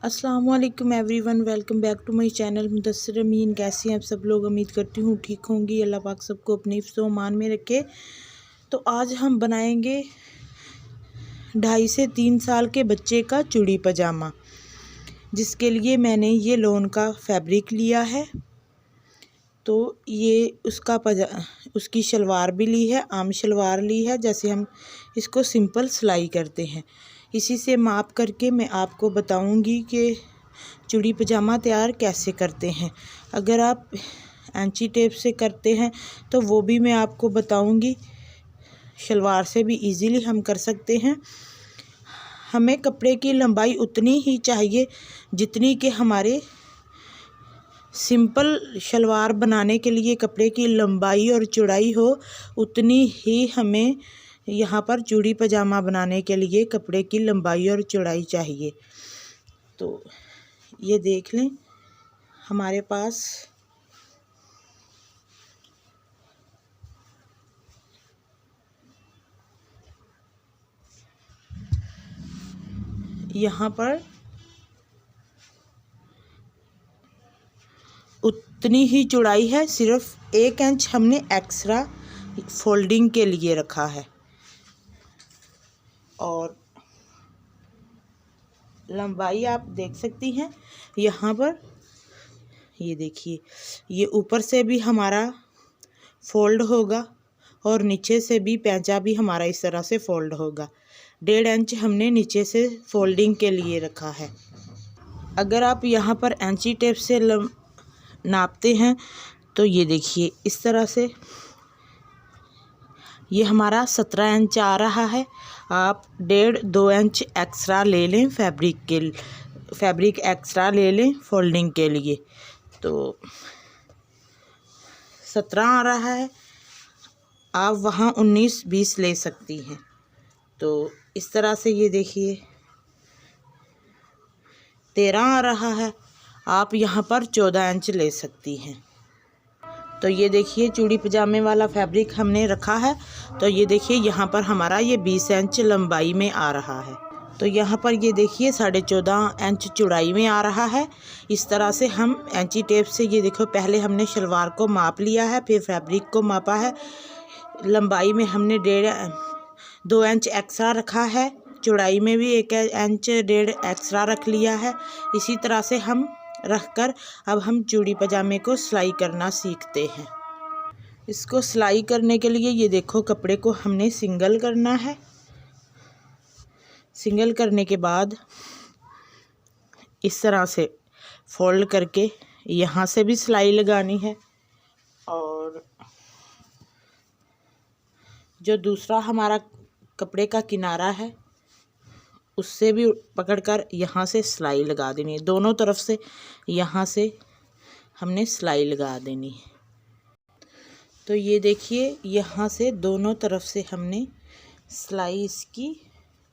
अस्सलाम वालेकुम everyone, welcome back to my channel Mudassir Amin. कैसे हैं आप सब लोग? उम्मीद करती हूँ ठीक होंगी। अल्लाह पाक सबको अपने हिफ्ज़-ओ अमान में रखे। तो आज हम बनाएंगे 2.5 से 3 साल के बच्चे का चूड़ी पजामा, जिसके लिए मैंने ये लॉन का फैब्रिक लिया है। तो ये उसकी शलवार भी ली है, आम शलवार ली है, जैसे हम इसको सिंपल सिलाई करते हैं। इसी से माप करके मैं आपको बताऊंगी कि चूड़ी पजामा तैयार कैसे करते हैं। अगर आप ऐंची टेप से करते हैं तो वो भी मैं आपको बताऊंगी। शलवार से भी इजीली हम कर सकते हैं। हमें कपड़े की लंबाई उतनी ही चाहिए जितनी कि हमारे सिंपल शलवार बनाने के लिए कपड़े की लंबाई और चौड़ाई हो, उतनी ही हमें यहाँ पर चूड़ी पजामा बनाने के लिए कपड़े की लंबाई और चौड़ाई चाहिए। तो ये देख लें, हमारे पास यहाँ पर उतनी ही चौड़ाई है, सिर्फ 1 इंच हमने एक्स्ट्रा फोल्डिंग के लिए रखा है। और लंबाई आप देख सकती हैं यहाँ पर, ये देखिए, ये ऊपर से भी हमारा फोल्ड होगा और नीचे से भी पैंचा भी हमारा इस तरह से फोल्ड होगा। 1.5 इंच हमने नीचे से फोल्डिंग के लिए रखा है। अगर आप यहाँ पर ऐंची टेप से नापते हैं तो ये देखिए, इस तरह से ये हमारा 17 इंच आ रहा है। आप 1.5-2 इंच एक्स्ट्रा ले लें, फैब्रिक एक्स्ट्रा ले लें फोल्डिंग के लिए। तो 17 आ रहा है, आप वहाँ 19-20 ले सकती हैं। तो इस तरह से ये देखिए 13 आ रहा है, आप यहाँ पर 14 इंच ले सकती हैं। तो ये देखिए, चूड़ी पजामे वाला फैब्रिक हमने रखा है। तो ये देखिए, यहाँ पर हमारा ये 20 इंच लंबाई में आ रहा है। तो यहाँ पर ये देखिए 14.5 इंच चौड़ाई में आ रहा है। इस तरह से हम ऐंची टेप से, ये देखो, पहले हमने शलवार को माप लिया है, फिर फैब्रिक को मापा है। लंबाई में हमने 1.5-2 इंच एक्स्ट्रा रखा है, चौड़ाई में भी 1 इंच 1.5 एक्स्ट्रा रख लिया है। इसी तरह से हम रखकर अब हम चूड़ी पजामे को सिलाई करना सीखते हैं। इसको सिलाई करने के लिए ये देखो, कपड़े को हमने सिंगल करना है। सिंगल करने के बाद इस तरह से फोल्ड करके यहाँ से भी सिलाई लगानी है, और जो दूसरा हमारा कपड़े का किनारा है उससे भी पकड़कर यहाँ से सिलाई लगा देनी है। दोनों तरफ से यहाँ से हमने सिलाई लगा देनी है। तो ये देखिए, यहाँ से दोनों तरफ से हमने सिलाई इसकी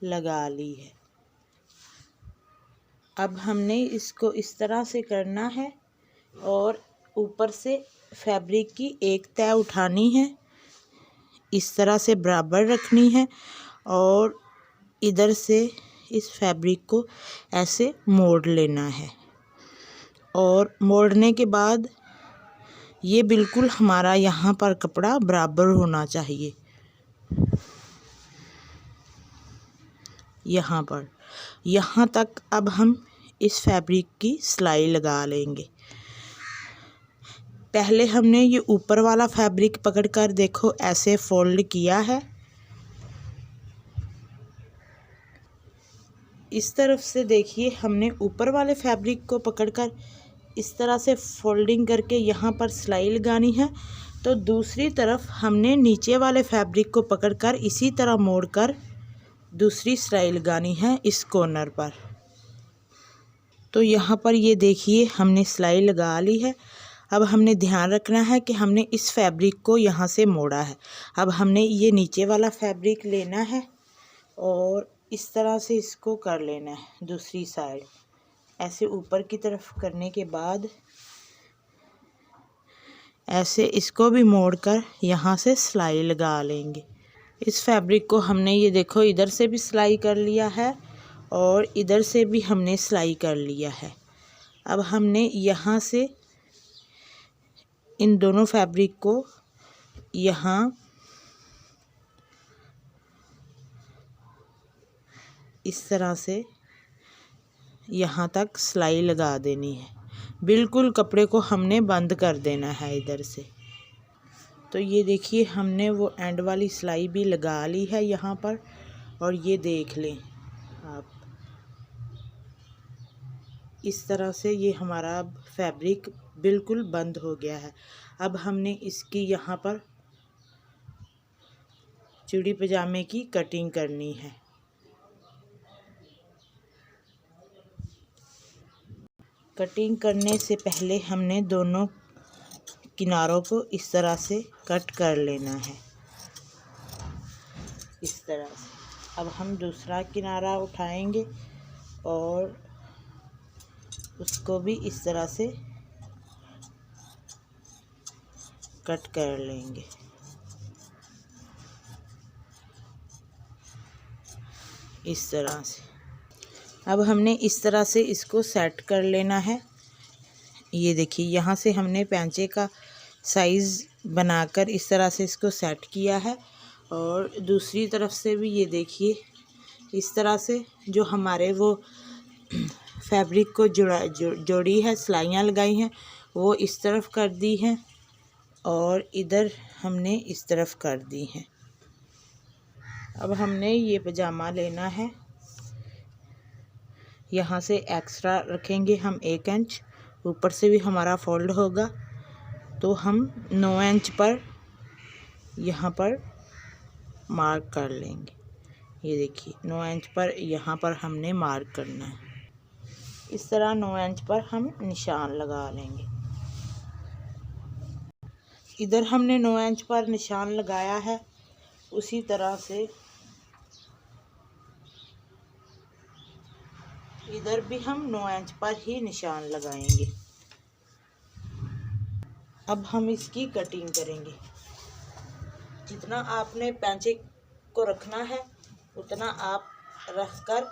लगा ली है। अब हमने इसको इस तरह से करना है और ऊपर से फैब्रिक की एक तह उठानी है, इस तरह से बराबर रखनी है, और इधर से इस फैब्रिक को ऐसे मोड़ लेना है। और मोड़ने के बाद ये बिल्कुल हमारा यहाँ पर कपड़ा बराबर होना चाहिए। यहाँ पर, यहाँ तक अब हम इस फैब्रिक की सिलाई लगा लेंगे। पहले हमने ये ऊपर वाला फैब्रिक पकड़कर, देखो, ऐसे फोल्ड किया है। इस तरफ से देखिए, हमने ऊपर वाले फैब्रिक को पकड़कर इस तरह से फोल्डिंग करके यहाँ पर सिलाई लगानी है। तो दूसरी तरफ हमने नीचे वाले फैब्रिक को पकड़कर इसी तरह मोड़कर दूसरी सिलाई लगानी है इस कॉर्नर पर। तो यहाँ पर ये देखिए, हमने सिलाई लगा ली है। अब हमने ध्यान रखना है कि हमने इस फैब्रिक को यहाँ से मोड़ा है। अब हमने ये नीचे वाला फैब्रिक लेना है और इस तरह से इसको कर लेना है दूसरी साइड। ऐसे ऊपर की तरफ करने के बाद ऐसे इसको भी मोड़कर यहाँ से सिलाई लगा लेंगे। इस फैब्रिक को हमने, ये देखो, इधर से भी सिलाई कर लिया है और इधर से भी हमने सिलाई कर लिया है। अब हमने यहाँ से इन दोनों फैब्रिक को यहाँ इस तरह से यहाँ तक सिलाई लगा देनी है। बिल्कुल कपड़े को हमने बंद कर देना है इधर से। तो ये देखिए हमने वो एंड वाली सिलाई भी लगा ली है यहाँ पर। और ये देख लें आप, इस तरह से ये हमारा फैब्रिक बिल्कुल बंद हो गया है। अब हमने इसकी यहाँ पर चूड़ी पजामे की कटिंग करनी है। कटिंग करने से पहले हमने दोनों किनारों को इस तरह से कट कर लेना है, इस तरह से। अब हम दूसरा किनारा उठाएंगे और उसको भी इस तरह से कट कर लेंगे। इस तरह से अब हमने इस तरह से इसको सेट कर लेना है। ये देखिए यहाँ से हमने पैंचे का साइज़ बनाकर इस तरह से इसको सेट किया है। और दूसरी तरफ से भी ये देखिए इस तरह से जो हमारे वो फैब्रिक को जोड़ी है, सिलाइयाँ लगाई हैं, वो इस तरफ कर दी हैं और इधर हमने इस तरफ कर दी हैं। अब हमने ये पजामा लेना है, यहाँ से एक्स्ट्रा रखेंगे हम 1 इंच, ऊपर से भी हमारा फोल्ड होगा तो हम 9 इंच पर यहाँ पर मार्क कर लेंगे। ये देखिए 9 इंच पर यहाँ पर हमने मार्क करना है। इस तरह 9 इंच पर हम निशान लगा लेंगे। इधर हमने 9 इंच पर निशान लगाया है, उसी तरह से इधर भी हम 9 इंच पर ही निशान लगाएंगे। अब हम इसकी कटिंग करेंगे। जितना आपने पैंचे को रखना है उतना आप रखकर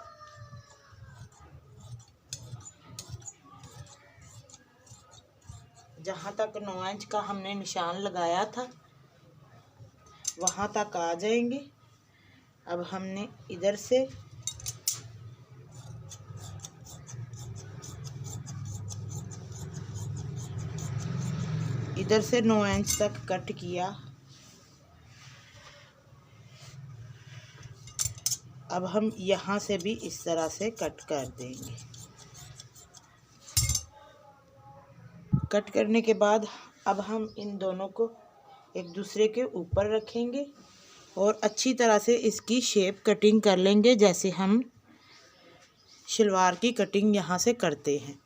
जहाँ तक 9 इंच का हमने निशान लगाया था वहाँ तक आ जाएंगे। अब हमने इधर से इधर से 9 इंच तक कट किया। अब हम यहाँ से भी इस तरह से कट कर देंगे। कट करने के बाद अब हम इन दोनों को एक दूसरे के ऊपर रखेंगे और अच्छी तरह से इसकी शेप कटिंग कर लेंगे, जैसे हम शलवार की कटिंग यहाँ से करते हैं।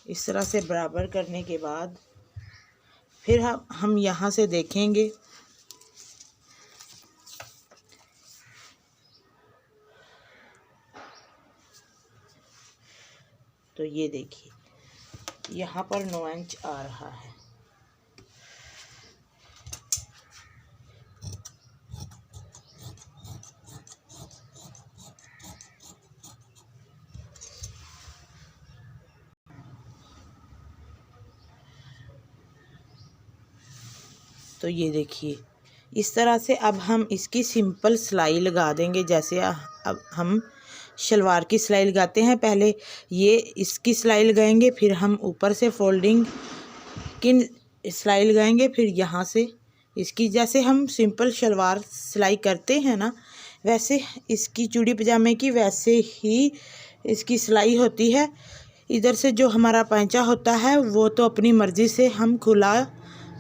इस तरह से बराबर करने के बाद फिर हम यहाँ से देखेंगे तो ये देखिए यहाँ पर 9 इंच आ रहा है। तो ये देखिए इस तरह से अब हम इसकी सिंपल सिलाई लगा देंगे, जैसे अब हम शलवार की सिलाई लगाते हैं। पहले ये इसकी सिलाई लगाएंगे, फिर हम ऊपर से फोल्डिंग की सिलाई लगाएंगे, फिर यहाँ से इसकी, जैसे हम सिंपल शलवार सिलाई करते हैं ना, वैसे इसकी चूड़ी पजामे की वैसे ही इसकी सिलाई होती है। इधर से जो हमारा पैंचा होता है वो तो अपनी मर्ज़ी से हम खुला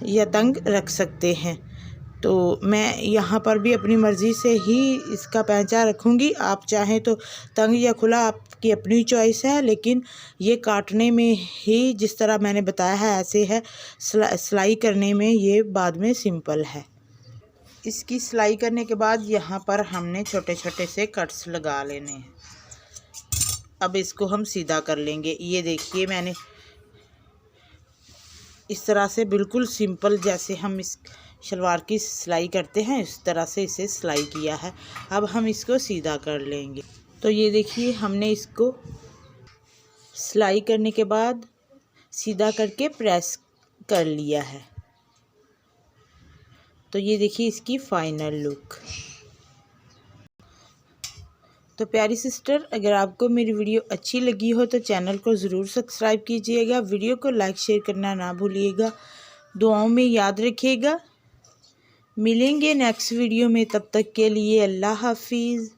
या तंग रख सकते हैं। तो मैं यहाँ पर भी अपनी मर्ज़ी से ही इसका पैंचा रखूँगी। आप चाहें तो तंग या खुला, आपकी अपनी चॉइस है, लेकिन ये काटने में ही जिस तरह मैंने बताया है ऐसे है। सिलाई करने में ये बाद में सिंपल है। इसकी सिलाई करने के बाद यहाँ पर हमने छोटे छोटे से कट्स लगा लेने हैं। अब इसको हम सीधा कर लेंगे। ये देखिए मैंने इस तरह से बिल्कुल सिंपल, जैसे हम इस शलवार की सिलाई करते हैं इस तरह से इसे सिलाई किया है। अब हम इसको सीधा कर लेंगे। तो ये देखिए हमने इसको सिलाई करने के बाद सीधा करके प्रेस कर लिया है। तो ये देखिए इसकी फाइनल लुक। तो प्यारी सिस्टर, अगर आपको मेरी वीडियो अच्छी लगी हो तो चैनल को ज़रूर सब्सक्राइब कीजिएगा, वीडियो को लाइक शेयर करना ना भूलिएगा, दुआओं में याद रखिएगा। मिलेंगे नेक्स्ट वीडियो में, तब तक के लिए अल्लाह हाफिज़।